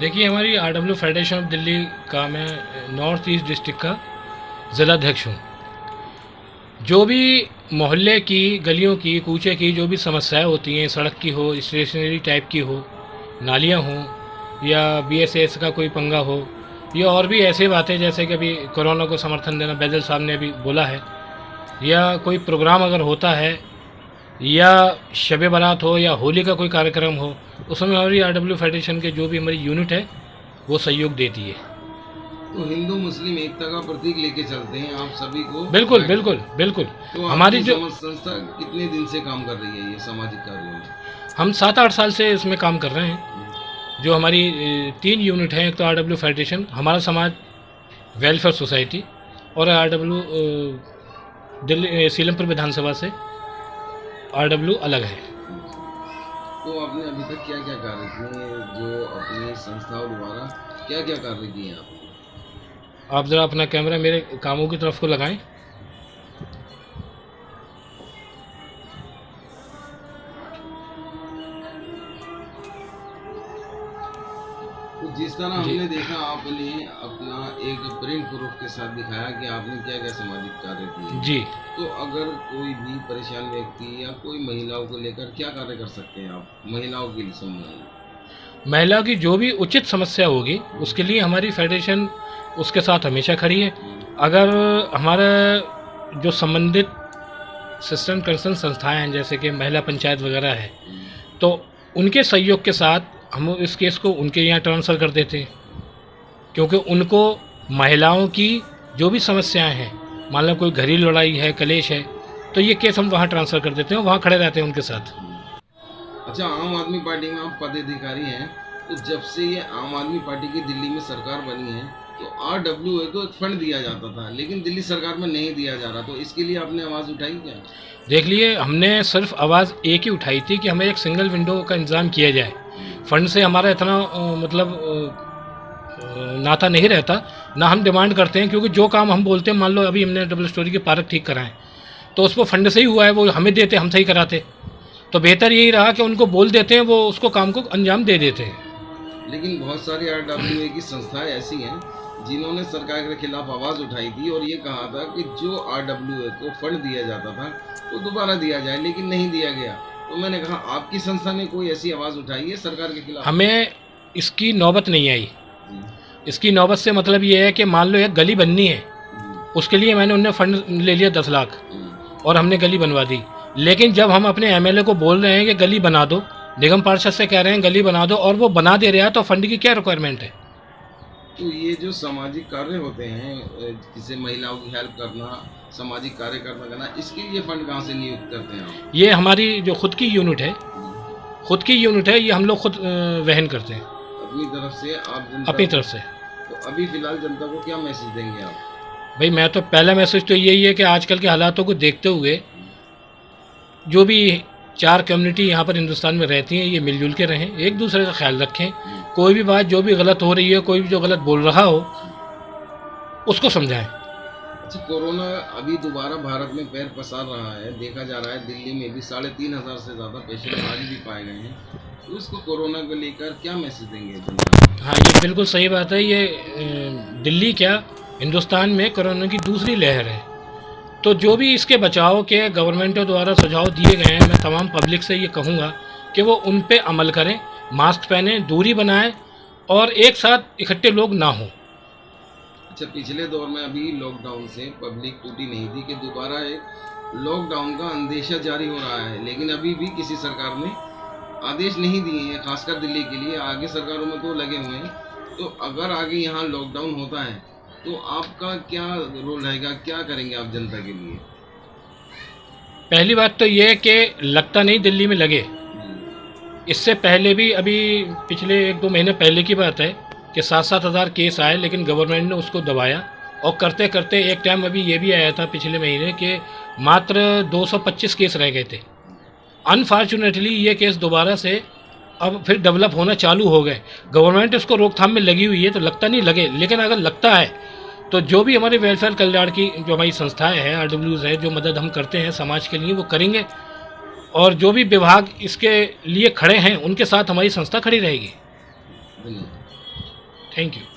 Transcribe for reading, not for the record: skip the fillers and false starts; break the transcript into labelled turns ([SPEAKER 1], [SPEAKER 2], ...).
[SPEAKER 1] देखिए, हमारी RW federation of Delhi का मैं नॉर्थ ईस्ट डिस्ट्रिक्ट का ज़िलाध्यक्ष हूँ। जो भी मोहल्ले की, गलियों की, कूचे की जो भी समस्याएं होती हैं, सड़क की हो, स्टेशनरी टाइप की हो, नालियाँ हों, या बीएसएस का कोई पंगा हो, या और भी ऐसी बातें जैसे कि अभी कोरोना को समर्थन देना बैदल साहब ने अभी बोला है, या कोई प्रोग्राम अगर होता है, या शब बारात हो, या होली का कोई कार्यक्रम हो, उसमें हमारी आरडब्ल्यू फेडरेशन के जो भी हमारी यूनिट है वो सहयोग देती है।
[SPEAKER 2] तो हिंदू मुस्लिम एकता का प्रतीक लेके चलते हैं आप सभी को।
[SPEAKER 1] बिल्कुल बिल्कुल बिल्कुल।
[SPEAKER 2] तो
[SPEAKER 1] हमारी
[SPEAKER 2] आपकी
[SPEAKER 1] जो
[SPEAKER 2] संस्था कितने दिन से काम कर रही है ये सामाजिक कार्यों में?
[SPEAKER 1] हम 7-8 साल से इसमें काम कर रहे हैं। जो हमारी 3 यूनिट हैं, एक तो आरडब्ल्यू फेडरेशन, हमारा समाज वेलफेयर सोसाइटी, और आरडब्ल्यू दिल्ली सीलमपुर विधानसभा से आरडब्ल्यू अलग है।
[SPEAKER 2] तो आपने अभी तक क्या क्या कार्य किए, जो अपनी संस्थाओं द्वारा क्या क्या कार्य किए हैं आपने?
[SPEAKER 1] आप ज़रा अपना कैमरा मेरे कामों की तरफ को लगाएं।
[SPEAKER 2] तो जिस तरह हमने देखा, आपने अपना एक प्रिंट प्रूफ के साथ दिखाया कि आपने क्या क्या सामाजिक कार्य किए
[SPEAKER 1] जी।
[SPEAKER 2] तो अगर कोई भी परेशान व्यक्ति या कोई महिलाओं को लेकर क्या कार्य कर सकते हैं आप महिलाओं के लिए संबंध?
[SPEAKER 1] महिलाओं की जो भी उचित समस्या होगी उसके लिए हमारी फेडरेशन उसके साथ हमेशा खड़ी है। अगर हमारा जो संबंधित सिस्टम कंसर्न संस्थाएं हैं, जैसे कि महिला पंचायत वगैरह है, तो उनके सहयोग के साथ हम इस केस को उनके यहाँ ट्रांसफ़र कर देते हैं, क्योंकि उनको महिलाओं की जो भी समस्याएं हैं, मान लो कोई घरेलू लड़ाई है, कलेश है, तो ये केस हम वहाँ ट्रांसफ़र कर देते हैं, वहाँ खड़े रहते हैं उनके साथ।
[SPEAKER 2] अच्छा, आम आदमी पार्टी में आप पदाधिकारी हैं, तो जब से ये आम आदमी पार्टी की दिल्ली में सरकार बनी है तो आरडब्ल्यूए को एक फंड दिया जाता था, लेकिन दिल्ली सरकार में नहीं दिया जा रहा, तो इसके लिए आपने आवाज़ उठाई क्या?
[SPEAKER 1] देख लिए, हमने सिर्फ आवाज़ एक ही उठाई थी कि हमें एक सिंगल विंडो का इंतज़ाम किया जाए। फंड से हमारा इतना नाता नहीं रहता, ना हम डिमांड करते हैं, क्योंकि जो काम हम बोलते हैं, मान लो अभी हमने डबल स्टोरी के पार्क ठीक कराएं, तो उसको फंड से ही हुआ है, वो हमें देते, हम सही कराते, तो बेहतर यही रहा कि उनको बोल देते हैं, वो उसको काम को अंजाम दे देते हैं।
[SPEAKER 2] लेकिन बहुत सारी आरडब्ल्यूए की संस्थाएं ऐसी हैं जिन्होंने सरकार के खिलाफ आवाज़ उठाई थी और ये कहा था कि जो आरडब्ल्यूए को फंड दिया जाता था वो दोबारा दिया जाए, लेकिन नहीं दिया गया। तो मैंने कहा, आपकी संस्था ने कोई ऐसी आवाज़ उठाई है सरकार के खिलाफ?
[SPEAKER 1] हमें इसकी नौबत नहीं आई।
[SPEAKER 2] जी,
[SPEAKER 1] इसकी नौबत से मतलब ये है कि मान लो एक गली बननी है,
[SPEAKER 2] जी,
[SPEAKER 1] उसके लिए मैंने उन्हें फंड ले लिया 10 लाख
[SPEAKER 2] जी।
[SPEAKER 1] और हमने गली बनवा दी, लेकिन जब हम अपने एमएलए को बोल रहे हैं कि गली बना दो, निगम पार्षद से कह रहे हैं गली बना दो, और वो बना दे रहा है, तो फंड की क्या रिक्वायरमेंट है?
[SPEAKER 2] तो ये जो सामाजिक कार्य होते हैं, जैसे महिलाओं की हेल्प करना, सामाजिक कार्य करना, इसके लिए फंड कहाँ से नियुक्त करते हैं आप?
[SPEAKER 1] ये हमारी जो खुद की यूनिट है, ये हम लोग खुद वहन करते हैं
[SPEAKER 2] अपनी तरफ से आप जनता
[SPEAKER 1] अपनी तरफ से।
[SPEAKER 2] तो अभी फिलहाल जनता को क्या मैसेज देंगे आप?
[SPEAKER 1] भाई, मैं तो पहला मैसेज तो यही है कि आजकल के हालातों को देखते हुए जो भी 4 कम्युनिटी यहाँ पर हिंदुस्तान में रहती हैं, ये मिलजुल के रहें, एक दूसरे का ख्याल रखें। कोई भी बात जो भी गलत हो रही है, कोई भी जो गलत बोल रहा हो, उसको समझाएं।
[SPEAKER 2] अच्छा, कोरोना अभी दोबारा भारत में पैर पसार रहा है, देखा जा रहा है दिल्ली में भी 3,500 से ज़्यादा पेशेंट आज भी पाए गए हैं, तो इसको कोरोना को लेकर क्या मैसेज देंगे जनता को?
[SPEAKER 1] हाँ, ये बिल्कुल सही बात है। ये दिल्ली क्या, हिंदुस्तान में कोरोना की दूसरी लहर है, तो जो भी इसके बचाव के गवर्नमेंटों द्वारा सुझाव दिए गए हैं, मैं तमाम पब्लिक से ये कहूँगा कि वो उन पे अमल करें, मास्क पहने, दूरी बनाएं, और एक साथ इकट्ठे लोग ना हों।
[SPEAKER 2] अच्छा, पिछले दौर में अभी लॉकडाउन से पब्लिक टूटी नहीं थी कि दोबारा एक लॉकडाउन का अंदेशा जारी हो रहा है, लेकिन अभी भी किसी सरकार ने आदेश नहीं दिए हैं, खासकर दिल्ली के लिए। आगे सरकारों में तो लगे हुए हैं, तो अगर आगे यहाँ लॉकडाउन होता है तो आपका क्या रोल रहेगा, क्या करेंगे आप जनता के लिए?
[SPEAKER 1] पहली बात तो ये है कि लगता नहीं दिल्ली में लगे। इससे पहले भी, अभी पिछले 1-2 महीने पहले की बात है कि 7-7 हज़ार केस आए, लेकिन गवर्नमेंट ने उसको दबाया, और करते करते एक टाइम अभी ये भी आया था पिछले महीने कि मात्र 225 केस रह गए थे। अनफॉर्चुनेटली ये केस दोबारा से अब फिर डेवलप होना चालू हो गए। गवर्नमेंट इसको रोकथाम में लगी हुई है, तो लगता नहीं लगे, लेकिन अगर लगता है तो जो भी हमारे वेलफेयर कल्याण की जो हमारी संस्थाएं हैं, आरडब्ल्यूज है, जो मदद हम करते हैं समाज के लिए, वो करेंगे, और जो भी विभाग इसके लिए खड़े हैं उनके साथ हमारी संस्था खड़ी रहेगी।
[SPEAKER 2] धन्यवाद।
[SPEAKER 1] Thank you.